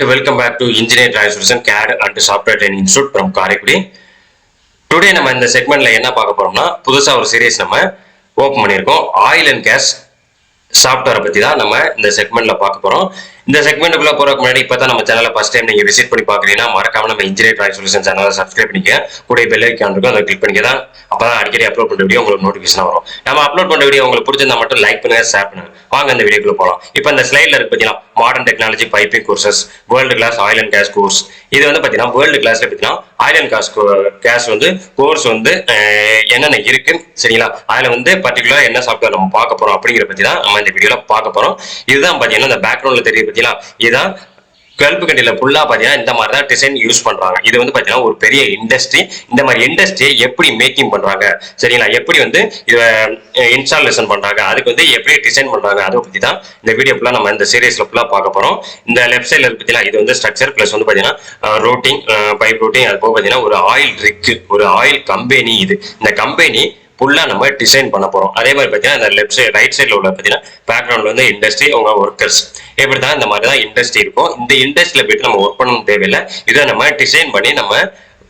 and welcome back to Engineering Translation CAD and Software Training Institute from Karekudi. Today நம்ம இந்த செக்மெண்ட்ல என்ன பார்க்க போறோம்னா புதுசா ஒரு சீரிஸ் நம்ம ஓபன் பண்ணிருக்கோம். ஆயில் அண்ட் கேஸ் சாஃப்ட்வேர் பத்தி தான் நம்ம இந்த செக்மெண்ட்ல பார்க்க போறோம். இந்த செக்மெண்ட்டுக்குள்ள போறதுக்கு முன்னாடி இப்பதான் நம்ம சேனலை ஃபர்ஸ்ட் டைம் நீங்க விசிட் பண்ணி பாக்குறீங்கன்னா மறக்காம நம்ம இன்ஜினியர் ட்ரான்ஸ்லேஷன் சேனலை சப்ஸ்கிரைப் பண்ணிக்க, கூட பெல் ஐகான் இருக்கும் அதை கிளிக் பண்ணிக்க தான் அப்பதான் அடிக்கடி அப்லோட் பண்ற வீடியோ உங்களுக்கு நோட்டிஃபிகேஷன் வரும். நம்ம அப்லோட் பண்ற வீடியோ உங்களுக்கு பிடிச்சிருந்தா மட்டும் லைக் பண்ணுங்க, ஷேர் பண்ணுங்க. வாங்க இந்த வீடியோக்குள்ள போகலாம். இப்போ இந்த ஸ்லைட்ல இருக்கு பாத்தீங்கன்னா modern technology piping courses, world class oil and gas course. இது வந்து பாத்தீங்கன்னா வேர்ல்டு கிளாஸ்ல பாத்தீங்கன்னா ஆயில் அண்ட் கேஸ் வந்து கோர்ஸ் வந்து என்னென்ன இருக்கு சரிங்களா, அதுல வந்து பர்டிகுலரா என்ன சாஃப்ட்வேர் நம்ம பார்க்க போறோம் அப்படிங்கிற பத்தி தான் நம்ம இந்த வீடியோல பார்க்க போறோம். இதுதான் பாத்தீங்கன்னா இந்த பேக்ரவுண்ட்ல தெரிய பத்தியா இதுதான் கல்பு கண்டில ஃபுல்லா பாத்தீங்கன்னா இந்த மாதிரி தான் டிசைன் யூஸ் பண்றாங்க. இது வந்து பாத்தீங்கன்னா ஒரு பெரிய இண்டஸ்ட்ரி. இந்த மாதிரி இண்டஸ்ட்ரியை எப்படி மேக்கிங் பண்றாங்க சரிங்களா, எப்படி வந்து இதை இன்ஸ்டாலேஷன் பண்றாங்க, அதுக்கு வந்து எப்படி டிசைன் பண்றாங்க, அதை பத்தி தான் இந்த வீடியோ ஃபுல்லா நம்ம இந்த சீரீஸ்ல ஃபுல்லா பார்க்க போறோம். இந்த லெஃப்ட் சைட்ல பாத்தீங்கன்னா இது வந்து ஸ்ட்ரக்சர் பிளஸ் வந்து பாத்தீங்கன்னா ரூட்டிங், பைப் ரூட்டிங், அது போக பாத்தீங்கன்னா ஒரு ஆயில் ரிக், ஒரு ஆயில் கம்பெனி. இது இந்த கம்பெனி ஃபுல்லா நம்ம டிசைன் பண்ண போறோம். அதே மாதிரி பாத்தீங்கன்னா இந்த லெஃப்ட் சைடு ரைட் சைட்ல உள்ள பாத்தீங்கன்னா பேக்ரவுண்ட்ல வந்து இண்டஸ்ட்ரி, உங்க ஒர்க்கர்ஸ், இப்படிதான் இந்த மாதிரி தான் இண்டஸ்ட்ரி இருக்கும். இந்த இண்டஸ்ட்ரியில போயிட்டு நம்ம ஒர்க் பண்ணணும் தேவையில்லை. இதை நம்ம டிசைன் பண்ணி நம்ம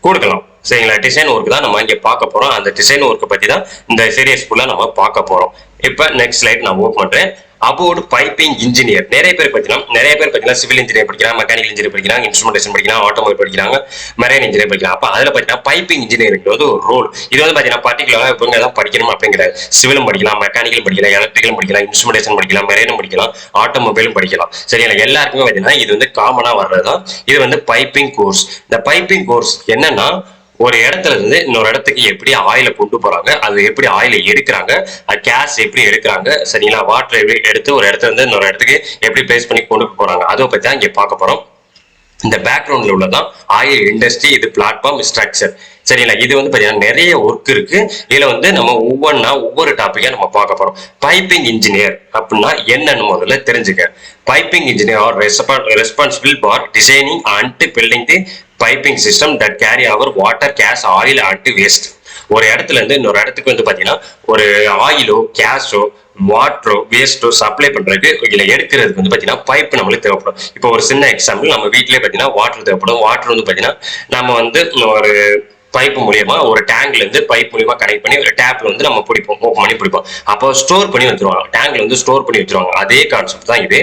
கொடுக்கலாம் சரிங்களா. டிசைன் ஒர்க் தான் நம்ம இங்க பார்க்க போறோம். அந்த டிசைன் ஒர்க்கை பத்தி தான் இந்த சீரியஸ் ஃபுல்லா நம்ம பார்க்க போறோம். இப்ப நெக்ஸ்ட் ஸ்லைட் நான் ஓப்பன் பண்றேன். About piping engineer. நிறைய பேர் பார்த்தீங்கன்னா சிவில் இன்ஜினியர் படிக்கிறாங்க, மெக்கானிக்கல் இன்ஜினியர் படிக்கிறாங்க, இன்ஸ்ட்ருமெண்டேஷன் படிக்கிறாங்க, ஆட்டோமொபைல் படிக்கிறாங்க, மெரைன் இன்ஜினியர் படிக்கிறாங்க. அப்ப அதுல பார்த்தீங்கன்னா பைப்பிங் இன்ஜினியரிங் வந்து ஒரு ரோல். இது வந்து பார்த்தீங்கன்னா பர்டிகுலரா இவங்க தான் படிக்கணும் அப்படிங்கிறாரு. சிவிலும் படிக்கலாம், மெக்கானிக்கல் படிக்கலாம், எலக்ட்ரிக்கலும் படிக்கலாம், இன்ஸ்ட்ருமெண்டேஷன் படிக்கலாம், மெரைனும் படிக்கலாம், ஆட்டோமொபைலும் படிக்கலாம் சரிங்களா. எல்லாருக்குமே பார்த்தீங்கன்னா இது வந்து காமனா வர்றதுதான். இது வந்து பைப்பிங் கோர்ஸ். இந்த பைப்பிங் கோர்ஸ் என்னன்னா ஒரு இடத்துல இருந்து இன்னொரு இடத்துக்கு எப்படி ஆயில கொண்டு போறாங்க, அது எப்படி ஆயில எடுக்கிறாங்க, கேஸ் எப்படி எடுக்கிறாங்க சரிங்களா, வாட்டர் எப்படி எடுத்து ஒரு இடத்துல இருந்து இன்னொரு இடத்துக்கு எப்படி பிளேஸ் பண்ணி கொண்டு போறாங்க, அதை பத்தி தான் இங்க பார்க்க போறோம். இந்த பேக்ரவுண்ட்ல உள்ளதான் ஆயில் இண்டஸ்ட்ரி. இது பிளாட்ஃபார்ம் ஸ்ட்ரக்சர் சரிங்களா. இது வந்து பாத்தீங்கன்னா நிறைய ஒர்க் இருக்கு. இதுல வந்து நம்ம ஒவ்வொரு டாபிக்கா நம்ம பார்க்க போறோம். பைப்பிங் இன்ஜினியர் அப்படின்னா என்னன்னு முதல்ல தெரிஞ்சுக்க. Piping engineer are responsible for designing and building the piping system that carry our water, gas, oil and waste. ஒரு இடத்துல இருந்து இன்னொரு இடத்துக்கு வந்து பாத்தீங்கன்னா ஒரு ஆயிலோ, கேஸோ, வாட்டரோ, வேஸ்டோ சப்ளை பண்றதுக்கு இதுல எடுக்கிறதுக்கு வந்து பாத்தீங்கன்னா பைப் நம்மளுக்கு தேவைப்படும். இப்போ ஒரு சின்ன எக்ஸாம்பிள், நம்ம வீட்லயே பாத்தீங்கன்னா வாட்டர் தேவைப்படும். வாட்டர் வந்து பாத்தீங்கன்னா நம்ம வந்து ஒரு பைப் மூலியமா ஒரு டேங்க்ல இருந்து பைப் மூலியமா கனெக்ட் பண்ணி ஒரு டேப்ல வந்து நம்ம பிடிப்போம், ஓப்பன் பண்ணி பிடிப்போம். அப்போ ஸ்டோர் பண்ணி வச்சிருவாங்க, டேங்க்ல வந்து ஸ்டோர் பண்ணி வச்சிருவாங்க. அதே கான்செப்ட் தான் இது.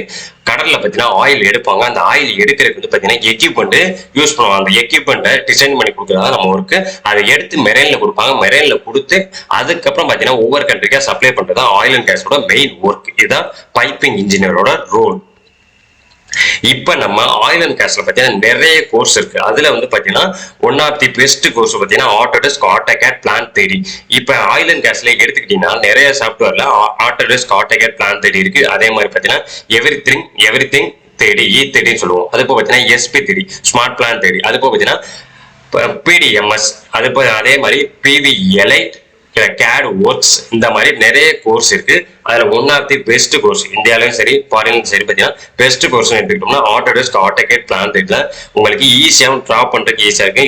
கடல்ல பாத்தீங்கன்னா ஆயில் எடுப்பாங்க. அந்த ஆயில் எடுக்கிறதுக்கு வந்து பாத்தீங்கன்னா எக்யூப்மெண்ட் யூஸ் பண்ணுவாங்க. அந்த எக்யூப்மெண்ட்டை டிசைன் பண்ணி கொடுக்குறதா நம்ம ஒர்க்கு. அதை எடுத்து மெரைன்ல கொடுப்பாங்க. மெரைன்ல கொடுத்து அதுக்கப்புறம் பாத்தீங்கன்னா ஒவ்வொரு கண்ட்ரிக்கா சப்ளை பண்றதா ஆயில் அண்ட் கேஸோட மெயின் ஒர்க். இதுதான் பைப்பிங் இன்ஜினியரோட ரோல். இப்ப நம்ம ஆயில் அண்ட் கேஸ்ல பாத்தீங்கன்னா நிறைய கோர்ஸ் இருக்கு. அதுல வந்து பாத்தீங்கன்னா one of the best course பாத்தீங்கன்னா ஆட்டோடெஸ்க், ஆட்டோகேட், பிளான் தியரி. இப்ப ஆயில் அண்ட் கேஸ்ல எடுத்துக்கிட்டீங்கன்னா நிறைய சாஃப்ட்வேர்ல ஆட்டோடெஸ்க், ஆட்டோகேட், பிளான் தியரி இருக்கு. அதே மாதிரி பாத்தீங்கன்னா எவ்ரிதிங் தேடி, தேடின்னு சொல்லுவோம். அது போக பாத்தீங்கன்னா எஸ்பி தேடி, ஸ்மார்ட் பிளான் தேடி. அது போக பாத்தீங்கன்னா பிடிஎம்எஸ், அது போக அதே மாதிரி பிவிஎல்ஐ, CAD ஒர்க்ஸ், இந்த மாதிரி நிறைய கோர்ஸ் இருக்கு. அதுல one of the best course இந்தியாவிலும் சரி ஃபாரின்லும் சரி பாத்தீங்கன்னா பெஸ்ட் கோர்ஸ் எடுத்துக்கிட்டோம்னா ஆட்டோடெஸ்க், ஆட்டோகேட், பிளான் தியரில உங்களுக்கு ஈஸியாகவும் டிராப் பண்றதுக்கு ஈஸியா இருக்கு,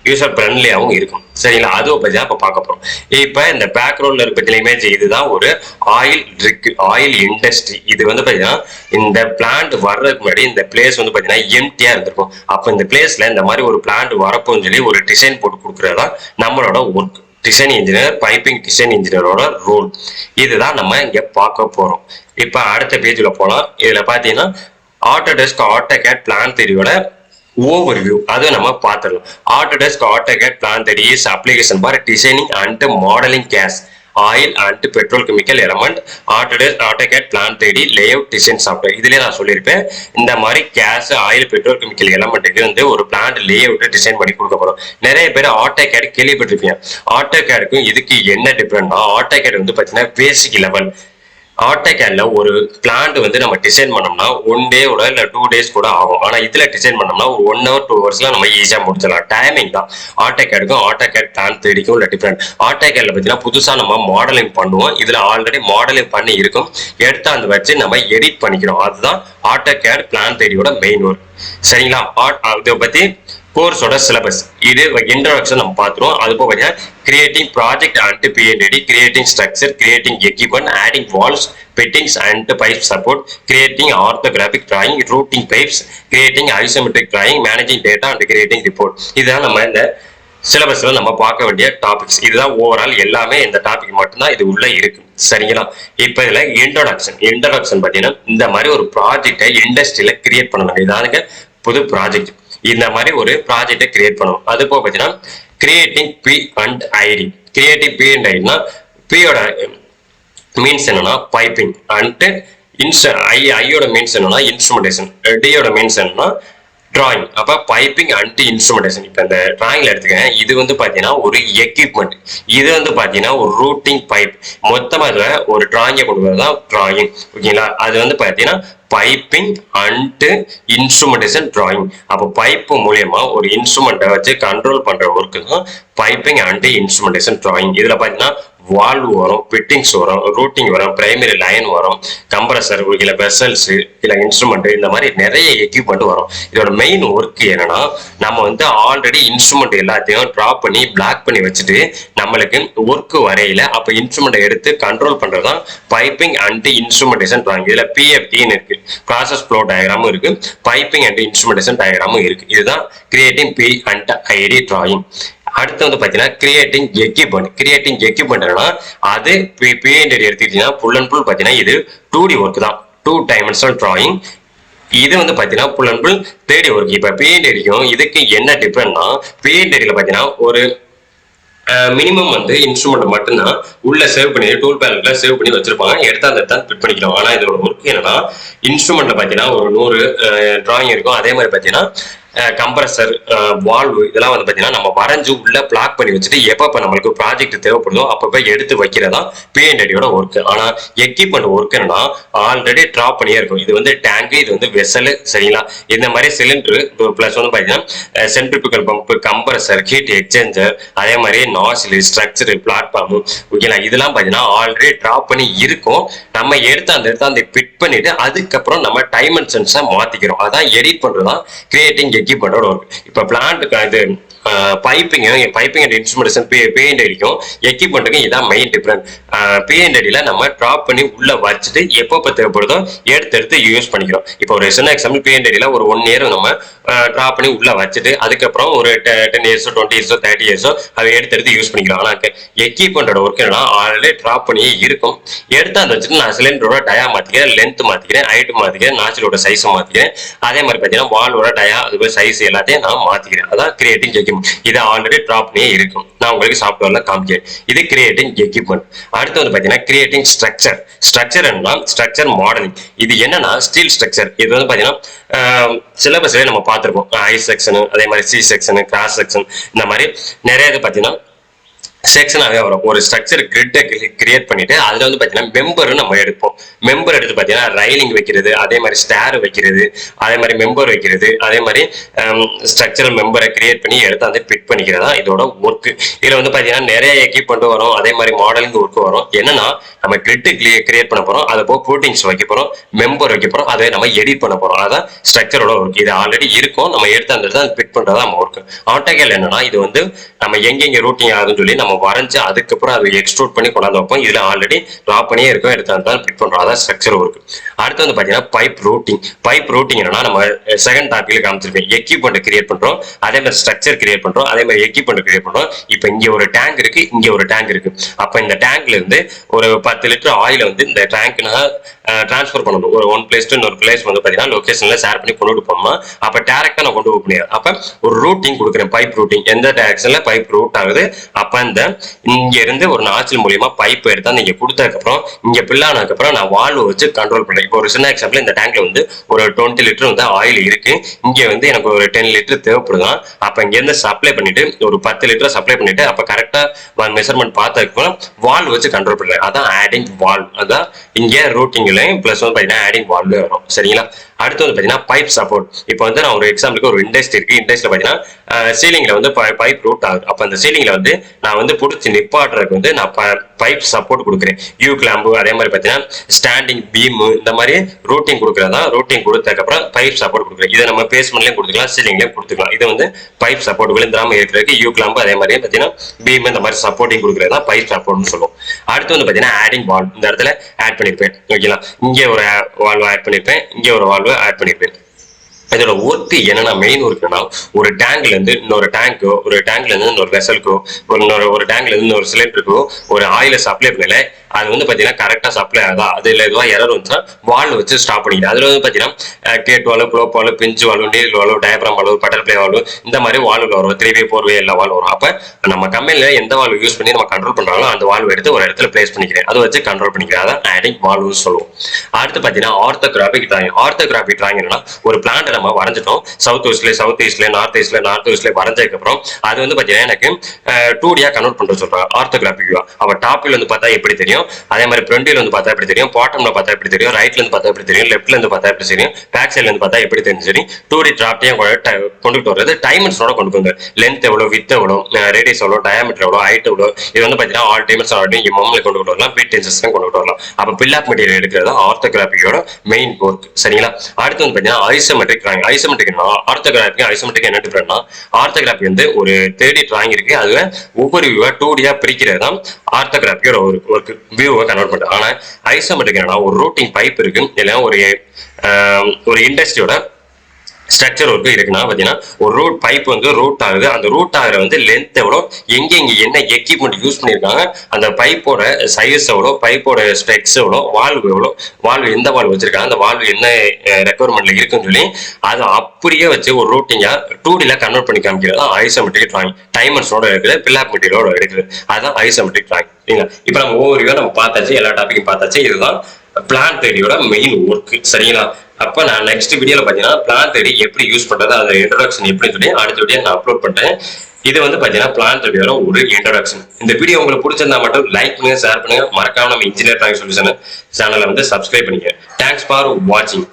யூசர் ஃப்ரெண்ட்லியாகவும் இருக்கும் சரிங்களா. அதுவும் பத்தி தான் இப்ப பார்க்க போறோம். இப்ப இந்த பேக்ரவுண்ட்ல இருக்க இமேஜ் இதுதான் ஒரு ஆயில் ரிக், ஆயில் இண்டஸ்ட்ரி. இது வந்து பாத்தீங்கன்னா இந்த பிளான்ட் வர்றதுக்கு முன்னாடி இந்த பிளேஸ் வந்து பாத்தீங்கன்னா எம்டியா இருந்திருக்கும். அப்ப இந்த பிளேஸ்ல இந்த மாதிரி ஒரு பிளான்ட் வரப்போன்னு சொல்லி ஒரு டிசைன் போட்டு கொடுக்கறதா நம்மளோட work. Design engineer, piping design இன்ஜினியரோட ரோல். இதுதான் நம்ம இங்க பார்க்க போறோம். இப்ப அடுத்த பேஜ்ல போலாம். இதுல பாத்தீங்கன்னா ஆட்டோடெஸ்க், ஆட்டோகேட், பிளான் தியரியோட ஓவர்வியூ அது நம்ம பார்த்துடலாம். Autodesk, AutoCAD, Plant three D is application for designing and modelling gas, oil and petrol chemical element. Autodesk, AutoCAD, Plant three D, layout design software. இதுலயே நான் சொல்லியிருப்பேன் இந்த மாதிரி கேஸ், ஆயில், பெட்ரோல் கெமிக்கல் எலமெண்ட்டுக்கு வந்து ஒரு பிளான்ட் லேஅவுட் டிசைன் பண்ணி கொடுக்க போறோம். நிறைய பேர் ஆட்டோகேட் கேள்விப்பட்டிருப்பீங்க. ஆட்டோகேடுக்கும் இதுக்கு என்ன டிஃபரெண்ட்னா, ஆட்டோகேட் வந்து பாத்தீங்கன்னா பேசிக் லெவல். ஆட்டோகேட்ல ஒரு பிளான்ட் வந்து நம்ம டிசைன் பண்ணோம்னா 1 டேயோட இல்ல 2 டேஸ் கூட ஆகும். ஆனா இதுல டிசைன் பண்ணோம்னா 1 hour 2 hours நம்ம ஈஸியா முடிச்சிடலாம். டைமிங் தான் ஆட்டோகேடுக்கும் ஆட்டோகேட் பிளான் தியரிக்கும் உள்ள டிஃபரெண்ட். ஆட்டோகேட்ல பாத்தீங்கன்னா புதுசா நம்ம மாடலிங் பண்ணுவோம். இதுல ஆல்ரெடி மாடலிங் பண்ணி இருக்கும், எடுத்து அந்த வச்சு நம்ம எடிட் பண்ணிக்கிறோம். அதுதான் ஆட்டோகேட், பிளான் தியரியோட மெயின் ஒர்க் சரிங்களா. இதை பத்தி கோர்ஸோட சிலபஸ் இது இன்ட்ரோடக்ஷன் நம்ம பார்த்துருவோம். அது போக creating project and P and ID, creating structure, creating equipment, adding valves, fittings and pipe support, creating orthographic drawing, routing pipes, creating isometric drawing, managing data and creating report. இதுதான் நம்ம இந்த சிலபஸ்ல நம்ம பார்க்க வேண்டிய டாபிக்ஸ். இதுதான் ஓவரால் எல்லாமே இந்த டாபிக் மட்டும்தான் இது உள்ள இருக்கு. சரிங்களா? இப்ப இதுல இன்ட்ரோடக்ஷன் பாத்தீங்கன்னா இந்த மாதிரி ஒரு ப்ராஜெக்டை இண்டஸ்ட்ரியில கிரியேட் பண்ணணும். இதானுங்க புது ப்ராஜெக்ட். இந்த மாதிரி ஒரு ப்ராஜெக்டை கிரியேட் பண்ணணும். அது போக பாத்தீங்கன்னா creating P and ID. Creating P and ஐடினா பியோட மீன்ஸ் என்னன்னா பைப்பிங் அண்ட் ஐயோட மீன்ஸ் என்னன்னா இன்ஸ்ட்ருமெண்டேஷன், டியோட மீன்ஸ் என்னன்னா டிராயிங். அப்ப பைப்பிங் அண்ட் இன்ஸ்ட்ருமெண்டேஷன். இப்ப இந்த டிராயிங்ல எடுத்துக்கேன். இது வந்து பாத்தீங்கன்னா ஒரு எக்யூப்மெண்ட், இது வந்து பாத்தீங்கன்னா ஒரு ரூட்டிங் பைப். மொத்தமா இதுல ஒரு டிராயிங்கை கொண்டு வரதான் டிராயிங். ஓகேங்களா? அது வந்து பாத்தீங்கன்னா பைப்பிங் அண்ட் இன்ஸ்ட்ருமெண்டேஷன் டிராயிங். அப்போ பைப்பு மூலியமா ஒரு இன்ஸ்ட்ருமெண்ட்டை வச்சு கண்ட்ரோல் பண்ற ஒர்க்கு தான் பைப்பிங் அண்ட் இன்ஸ்ட்ருமெண்டேஷன் டிராயிங். இதுல பாத்தீங்கன்னா வால்வ் வரும், ஃபிட்டிங்ஸ் வரும், ரூட்டிங் வரும், பிரைமரி லைன் வரும், கம்ப்ரஸர், இல்ல வெசல்ஸ், இல்ல இன்ஸ்ட்ருமெண்ட், இந்த மாதிரி நிறைய எக்யூப்மெண்ட் வரும். இதோட மெயின் ஒர்க் என்னன்னா நம்ம வந்து ஆல்ரெடி இன்ஸ்ட்ருமெண்ட் எல்லாத்தையும் டிராப் பண்ணி பிளாக் பண்ணி வச்சுட்டு நம்மளுக்கு ஒர்க் வரையில அப்ப இன்ஸ்ட்ருமெண்ட் எடுத்து கண்ட்ரோல் பண்றதுதான் பைப்பிங் அண்ட் இன்ஸ்ட்ருமெண்டேஷன் டிராயிங். இதுல பிஎஃப்டின்னு இருக்கு, ப்ராசஸ் ஃப்ளோ டயக்ராமும் இருக்கு, பைப்பிங் அண்ட் இன்ஸ்ட்ருமெண்டேஷன் டயக்ராமும் இருக்கு. இதுதான் creating P and ID drawing. அடுத்து வந்து பாத்தீங்கன்னா கிரியேட்டிங் எக்யூப்மெண்ட். கிரியேட்டிங் எக்யூப்மெண்ட்னா அது பிஎன்டி எடுத்துக்கிட்டீங்கன்னா ஃபுல் அண்ட் ஃபுல் பாத்தீங்கன்னா இது 2D ஒர்க் தான், 2 டைமென்ஷனல் டிராயிங். இது வந்து பாத்தீங்கன்னா full and full 3D work. இப்ப பிஎன்டிக்கும் இதுக்கு என்ன டிஃபரெண்ட்னா பிஎன்டில பாத்தீங்கன்னா ஒரு மினிமம் வந்து இன்ஸ்ட்ருமெண்ட் மட்டும்தான் உள்ள சேவ் பண்ணி டூல் பேலட்ல சேவ் பண்ணி வச்சிருப்பாங்க. எடுத்தா அந்த இடத்த ஃபிட் பண்ணிக்கலாம். ஆனா இதோட ஒர்க் என்னன்னா இன்ஸ்ட்ருமெண்ட்ல பாத்தீங்கன்னா ஒரு 100 டிராயிங் இருக்கும். அதே மாதிரி பாத்தீங்கன்னா கம்ப்ரஸர், வால்வு, இதெல்லாம் வந்து பாத்தீங்கன்னா நம்ம வரைஞ்சு உள்ள பிளாக் பண்ணி வச்சுட்டு எப்ப நம்மளுக்கு ப்ராஜெக்ட் தேவைப்படுதோ அப்பப்ப எடுத்து வைக்கிறதா பிஎன்டியோட ஒர்க். ஆனா எக்யூப்மெண்ட் ஒர்க் என்னன்னா ஆல்ரெடி டிராப் பண்ணியே இருக்கும். இது வந்து டேங்க், இது வந்து வெசல். சரிங்களா? இந்த மாதிரி சிலிண்டர் பிளஸ் வந்து பாத்தீங்கன்னா centrifugal pump, compressor, heat exchanger, அதே மாதிரி நாசில், ஸ்ட்ரக்சர், பிளாட்ஃபார்ம். ஓகேங்களா? இதெல்லாம் பாத்தீங்கன்னா ஆல்ரெடி டிராப் பண்ணி இருக்கும். நம்ம எடுத்து அந்த இடத்த அந்த ஃபிட் பண்ணிட்டு அதுக்கப்புறம் நம்ம டைமென்ஷன்ஸை மாத்திக்கிறோம். அதான் எடிட் பண்றதுதான் கிரியேட்டிங் எக்யூப்மெண்டோட ஒர்க். இப்ப பிளான்ட்டுக்கு இது பைப்பிங் அண்ட் இன்ஸ்ட்ருமெண்டேஷன் பிஎன்டிக்கும் எக்யூப்மெண்ட்டுக்கும் இதான் மெயின் டிஃபரன்ஸ். பிஎன்டில நம்ம டிராப் பண்ணி உள்ள வச்சுட்டு எப்பப்ப தேவைப்படுதோ எடுத்து யூஸ் பண்ணிக்கிறோம். இப்போ ஒரு சின்ன எக்ஸாம்பிள் பிஎன்டில ஒரு 1 இயர் நம்ம டிராப் பண்ணி உள்ள வச்சுட்டு அதுக்கப்புறம் ஒரு 10 இயர்ஸோ 20 இயர்ஸோ 30 இயர்ஸோ அதை எடுத்து யூஸ் பண்ணிக்கிறோம். ஆனா எக்யூப்மெண்டோட ஒர்க் என்னன்னா ஆல்ரெடி டிராப் பண்ணியே இருக்கும். எடுத்து அதை வச்சுட்டு நான் சிலிண்டரோட டயா மாத்திக்கிறேன், லென்த் மாத்திக்கிறேன், ஹைட் மாத்திக்கிறேன், நாச்சிலோட சைஸை மாத்திக்கிறேன், அதே மாதிரி பாத்தீங்கன்னா வால்வோட டயா அது சைஸ் எல்லாத்தையும் நான் மாத்திக்கிறேன். அதான் கிரியேட்டிங் எக்யூப்மெண்ட். இது ஆல்ரெடி டிராப் பண்ணியே இருக்கும். நான் உங்களுக்கு சாஃப்ட்வேர்ல காமிக்கிறேன். இது கிரியேட்டிங் எக்யூப்மெண்ட். அடுத்து வந்து பாத்தீங்கன்னா கிரியேட்டிங் ஸ்ட்ரக்சர். ஸ்ட்ரக்சர் என்ன? Structure modelling. இது என்னன்னா ஸ்டீல் ஸ்ட்ரக்சர். இது வந்து பாத்தீங்கன்னா சிலபஸ்ல நம்ம பார்த்திருக்கோம். ஐ செக்ஷன், அதே மாதிரி சி செக்ஷன், கிராஸ் செக்ஷன், இந்த மாதிரி நிறைய இது பாத்தீங்கன்னா செக்ஷனாவே வரும். ஒரு ஸ்ட்ரக்சர் கிரிட்டை கிரியேட் பண்ணிட்டு அதுல வந்து பாத்தீங்கன்னா மெம்பர் நம்ம எடுப்போம். மெம்பர் எடுத்து பாத்தீங்கன்னா ரைலிங் வைக்கிறது, அதே மாதிரி ஸ்டேர் வைக்கிறது, அதே மாதிரி மெம்பர் வைக்கிறது, அதே மாதிரி ஸ்ட்ரக்சரல் மெம்பரை கிரியேட் பண்ணி எடுத்து வந்து ஃபிட் பண்ணிக்கிறதா இதோட ஒர்க். இதுல வந்து பாத்தீங்கன்னா நிறைய எக்யூப்மெண்ட் வரும், அதே மாதிரி மாடலிங் ஒர்க் வரும். என்னன்னா நம்ம கிரிட் கிரியேட் பண்ண போறோம், அதை போக ப்ரோட்டீன்ஸ் வைக்க போறோம், மெம்பர் வைக்க போறோம், அதை நம்ம எடிட் பண்ண போறோம். அதான் ஸ்ட்ரக்சரோட ஒர்க். இது ஆல்ரெடி இருக்கும், நம்ம எடுத்து அந்த இடத்துல ஃபிட் பண்றதா நம்ம ஒர்க். ஆட்டோகேட் என்னன்னா இது வந்து நம்ம எங்கெங்க ரூட்டிங் ஆகுதுன்னு சொல்லி நம்ம வரைஞ்சு அதுக்கப்புறம் அதை எக்ஸ்ட்ரூட் பண்ணி கொண்டாந்து வைப்போம். இதுல ஆல்ரெடி டிராப் பண்ணியே இருக்கும், எடுத்து ஃபிட் பண்றோம். அதான் ஸ்ட்ரக்சர் ஒர்க். அடுத்து வந்து பாத்தீங்கன்னா பைப் ரூட்டிங். பைப் ரூட்டிங் என்னன்னா நம்ம செகண்ட் டாபிக்ல காமிச்சிருக்கேன். எக்யூப்மெண்ட் கிரியேட் பண்றோம், அதே மாதிரி ஸ்ட்ரக்சர் கிரியேட் பண்றோம், அதே மாதிரி எக்யூப்மெண்ட் கிரியேட் பண்றோம். இப்போ இங்க ஒரு டேங்க் இருக்கு, இங்க ஒரு டேங்க் இருக்கு. அப்ப இந்த டேங்க்ல இருந்து ஒரு 10 லிட்டர் ஆயில் வந்து இந்த டேங்க் டிரான்ஸ்பர் பண்ணணும். ஒரு 1 பிளேஸ் டு இன்னொரு பிளேஸ் வந்து பாத்தீங்கன்னா லொகேஷன்ல ஷேர் பண்ணி கொண்டு போனோம்னா அப்ப டைரக்டா நான் கொண்டு போக முடியாது. அப்ப ஒரு ரூட்டிங் கொடுக்குறேன், பைப் ரூட்டிங். எந்த டைரக்ஷன்ல பைப் ரூட் ஆகுது, அப்ப இந்த இங்க இருந்து ஒரு நாச்சில் மூலியமா பைப் எடுத்தா நீங்க கொடுத்ததுக்கு அப்புறம் இங்க பில்லானதுக்கு அப்புறம் நான் வால்வ் வச்சு கண்ட்ரோல் பண்றேன். இப்போ ஒரு சின்ன எக்ஸாம்பிள், இந்த டேங்க்ல வந்து ஒரு 20 லிட்டர் வந்து ஆயில் இருக்கு. இங்க வந்து எனக்கு ஒரு 10 லிட்டர் தேவைப்படுதான். அப்ப இங்க இருந்து சப்ளை பண்ணிட்டு ஒரு 10 லிட்டர் சப்ளை பண்ணிட்டு அப்ப கரெக்டா மெஷர்மெண்ட் பார்த்ததுக்கு வால்வ் வச்சு கண்ட்ரோல் பண்றேன். அதான் ஆடிங் வால்வ். அதான் இங்க ரூட்டிங்லயும் பிளஸ் வந்து பாத்தீங்கன்னா ஆடிங் வால்வ் வரும். சரிங்களா? அடுத்து வந்து பாத்தீங்கன்னா பைப் சப்போர்ட். இப்போ வந்து நான் ஒரு எக்ஸாம்பிளுக்கு ஒரு இண்டஸ்ட்ரி இருக்கு. இண்டஸ்ட்ரியில பாத்தீங்கன்னா சீலிங்ல வந்து பைப் ரூட் ஆகுது. அப்ப அந்த சீலிங்ல வந்து நான் வந்து பிடிச்சி நிப்பாட்டுறதுக்கு வந்து நான் பைப் சப்போர்ட் கொடுக்குறேன். யூ கிளாம்பு அதே மாதிரி பார்த்தீங்கன்னா ஸ்டாண்டிங் பீம் இந்த மாதிரி ரூட்டிங் கொடுக்குறதா. ரூட்டிங் கொடுத்ததுக்கப்புறம் பைப் சப்போர்ட் கொடுக்குறேன். இதை நம்ம பேஸ்மெண்ட்லேயும் கொடுத்துக்கலாம், சீலிங்லேயும் கொடுத்துக்கலாம். இது வந்து பைப் சப்போர்ட் விழுந்தாமல் இருக்கிறதுக்கு யூ கிளாம்பு அதே மாதிரி பார்த்தீங்கன்னா பீம் இந்த மாதிரி சப்போர்ட்டிங் கொடுக்குறதா பைப் சப்போர்ட்னு சொல்லுவோம். அடுத்து வந்து பார்த்தீங்கன்னா ஆடிங் வால்வ் இந்த இடத்துல ஆட் பண்ணியிருப்பேன். ஓகேங்களா, இங்கே ஒரு வால்வ் ஆட் பண்ணியிருப்பேன், இங்கே ஒரு வால்வ் ஆட் பண்ணியிருப்பேன். இதோட ஒர்க் என்னன்னா மெயின் ஒர்க்குன்னா ஒரு டேங்க்ல இருந்து இன்னொரு டேங்கோ, ஒரு டேங்க்ல இருந்து இன்னொரு வெசலுக்கோ, ஒரு டேங்க்ல இருந்து இன்னொரு சிலிண்டருக்கோ ஒரு ஆயில சப்ளை பண்ணல அது வந்து பாத்தீங்கன்னா கரெக்டா சப்ளை ஆகுதா, அது இல்லை எதுவா எரர் வந்துச்சுன்னா வால்வ் வச்சு ஸ்டாப் பண்ணிக்கிறேன். அதுல வந்து பாத்தீங்கன்னா gate valve, globe valve, pinch valve, needle valve, diaphragm valve, butterfly valve இந்த மாதிரி வால்வ் வரும். 3 வே 4 வே எல்லா வால்வ் வரும். அப்ப நம்ம கம்பெனில எந்த வால்வ் யூஸ் பண்ணி நம்ம கண்ட்ரோல் பண்றாங்களோ அந்த வால்வ் எடுத்து ஒரு இடத்துல பிளேஸ் பண்ணிக்கிறேன். அதை வச்சு கண்ட்ரோல் பண்ணிக்கிறேன். அதான் ஆடிங் வால்வ் சொல்லுவோம். அடுத்து பாத்தீங்கன்னா ஆர்த்தோகிராபிக் டிராயிங். ஆர்த்தோகிராபிக் டிராயிங் என்னன்னா ஒரு பிளான்ட் நம்ம வரைஞ்சிட்டோம். சவுத் ஈஸ்ட்ல, நார்த் ஈஸ்ட்ல வரைஞ்சதுக்கு அப்புறம் அது வந்து பாத்தீங்கன்னா எனக்கு 2D கன்வெர்ட் பண்ற சொல்றாங்க ஆர்த்தோகிராபிக் வியூ. அப்ப டாப்ல வந்து பார்த்தா எப்படி தெரியும், அதே மாதிரி ஃப்ரண்ட்ல வந்து பார்த்தா எப்படி தெரியும், பாட்டம்ல பார்த்தா எப்படி தெரியும், ரைட்ல இருந்து பார்த்தா எப்படி தெரியும், லெஃப்ட்ல இருந்து பார்த்தா எப்படி தெரியும், பேக் சைட்ல இருந்து பார்த்தா எப்படி தெரியும். சரி, 2D டிராப்டையும் கொண்டுட்டு வர்றது டைமென்ஷனோட கொண்டு வந்து லென்த் எவ்வளவு, வித் எவ்வளவு, ரேடியஸ் எவ்வளவு, டயாமீட்டர் எவ்வளவு, ஹைட் எவ்வளவு, இது வந்து பாத்தீங்கன்னா ஆல் டைமென்ஷன் எம்எம்ல கொண்டு வரலாம், பிட் டென்சஸ் கொண்டு வரலாம். அப்ப பில் ஆஃப் மெட்டீரியல் எடுக்கிறது ஆர்த்தோகிராபிக்கோட மெயின் ஒர்க். சரிங்களா, அடுத்து வந்து பாத்தீங்கன்னா isometric drawing. Isometric orthographic isometric என்ன டிஃபரெண்ட்னா ஆர்த்தோகிராபி வந்து ஒரு 3D டிராயிங் இருக்கு, அதுல ஒவ்வொரு வியூவா 2D பிரிக்கிறது தான் ஆர்த்தோகிராபியோட ஒரு வியூவை கன்வெர்ட் பண்றது. ஆனா ஐசோமெட்ரிக் என்னன்னா ஒரு ரூட்டிங் பைப் இருக்கு, இல்ல ஒரு இண்டஸ்ட்ரியோட ஸ்ட்ரக்சர் ஒர்க்கு இருக்குன்னா பாத்தீங்கன்னா ஒரு ரூட் பைப் வந்து ரூட் ஆகுது. அந்த ரூட் ஆகுற வந்து லென்த் எவ்வளோ, எங்க என்ன எக்யூப்மெண்ட் யூஸ் பண்ணியிருக்காங்க, அந்த பைப்போட சைஸ் எவ்வளோ, பைப்போட ஸ்பெக்ஸ் எவ்வளோ, வால்வு எவ்வளோ, வால்வு எந்த வால்வு வச்சிருக்காங்க, அந்த வால்வு என்ன ரெக்குவயர்மெண்ட்ல இருக்குன்னு சொல்லி அதை அப்படியே வச்சு ஒரு ரூட்டிங்கா 2D கன்வெர்ட் பண்ணி காமிக்கிறது தான் ஐசோமெட்ரிக் டிராயிங். டைமர்ஸோட இருக்குது, பில் ஆஃப் மெட்டீரியலோட இருக்குது, அதுதான் ஐசோமெட்ரிக் டிராயிங். சரிங்களா, இப்போ நம்ம ஓவர்வியூவா நம்ம பார்த்தாச்சு, எல்லா டாபிக்கும் பார்த்தாச்சு. இதுதான் பிளான் தியரியோட மெயின் ஒர்க். சரிங்களா, அப்ப நான் நெக்ஸ்ட் வீடியோல பாத்தீங்கன்னா பிளான் தியரி எப்படி யூஸ் பண்றது, அது இன்ட்ரோடக்ஷன் எப்படி சொல்லி அடுத்த வீடியோ நான் அப்லோட் பண்றேன். இது வந்து பாத்தீங்கன்னா பிளான் தியரியோட ஒரு இன்ட்ரோடக்ஷன். இந்த வீடியோ உங்களுக்கு பிடிச்சிருந்தா மட்டும் லைக் பண்ணுங்க, ஷேர் பண்ணுங்க, மறக்காம நம்ம இன்ஜினியர் டிராயிங் சொல்யூஷன் சேனலை வந்து சப்ஸ்கிரைப் பண்ணிக்க. தேங்க்ஸ் ஃபார் வாட்சிங்.